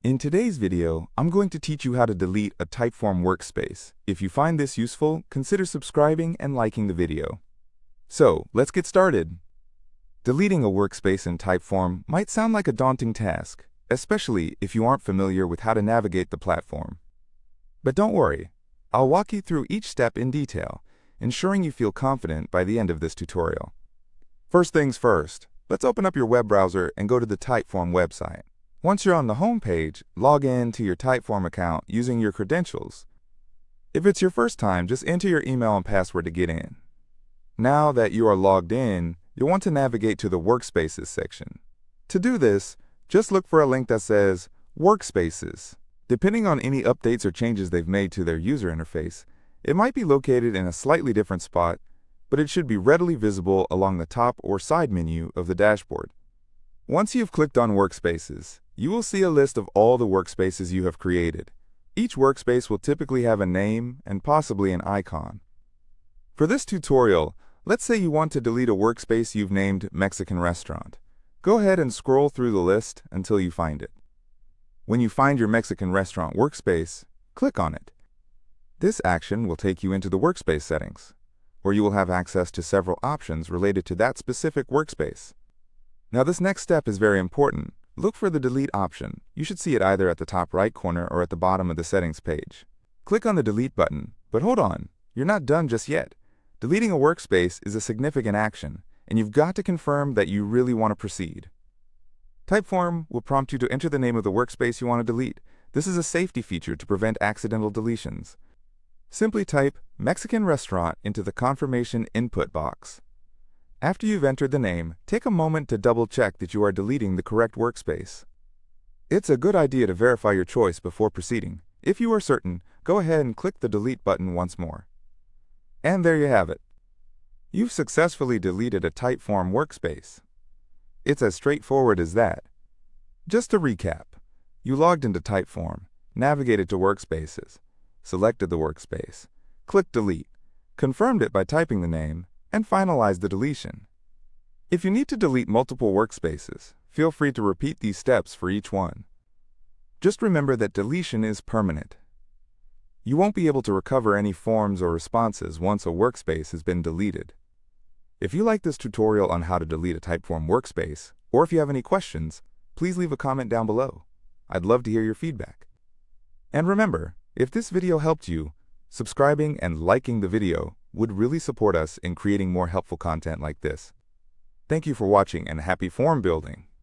In today's video, I'm going to teach you how to delete a Typeform workspace. If you find this useful, consider subscribing and liking the video. So, let's get started. Deleting a workspace in Typeform might sound like a daunting task, especially if you aren't familiar with how to navigate the platform. But don't worry, I'll walk you through each step in detail, ensuring you feel confident by the end of this tutorial. First things first, let's open up your web browser and go to the Typeform website. Once you're on the home page, log in to your Typeform account using your credentials. If it's your first time, just enter your email and password to get in. Now that you are logged in, you'll want to navigate to the Workspaces section. To do this, just look for a link that says Workspaces. Depending on any updates or changes they've made to their user interface, it might be located in a slightly different spot, but it should be readily visible along the top or side menu of the dashboard. Once you've clicked on Workspaces, you will see a list of all the workspaces you have created. Each workspace will typically have a name and possibly an icon. For this tutorial, let's say you want to delete a workspace you've named Mexican Restaurant. Go ahead and scroll through the list until you find it. When you find your Mexican Restaurant workspace, click on it. This action will take you into the workspace settings, where you will have access to several options related to that specific workspace. Now this next step is very important. Look for the Delete option. You should see it either at the top right corner or at the bottom of the settings page. Click on the Delete button, but hold on, you're not done just yet. Deleting a workspace is a significant action, and you've got to confirm that you really want to proceed. Typeform will prompt you to enter the name of the workspace you want to delete. This is a safety feature to prevent accidental deletions. Simply type Mexican Restaurant into the confirmation input box. After you've entered the name, take a moment to double-check that you are deleting the correct workspace. It's a good idea to verify your choice before proceeding. If you are certain, go ahead and click the Delete button once more. And there you have it. You've successfully deleted a Typeform workspace. It's as straightforward as that. Just to recap, you logged into Typeform, navigated to Workspaces, selected the workspace, clicked Delete, confirmed it by typing the name, and finalize the deletion. If you need to delete multiple workspaces, feel free to repeat these steps for each one. Just remember that deletion is permanent. You won't be able to recover any forms or responses once a workspace has been deleted. If you like this tutorial on how to delete a Typeform workspace, or if you have any questions, please leave a comment down below. I'd love to hear your feedback. And remember, if this video helped you, subscribing and liking the video would really support us in creating more helpful content like this. Thank you for watching and happy form building!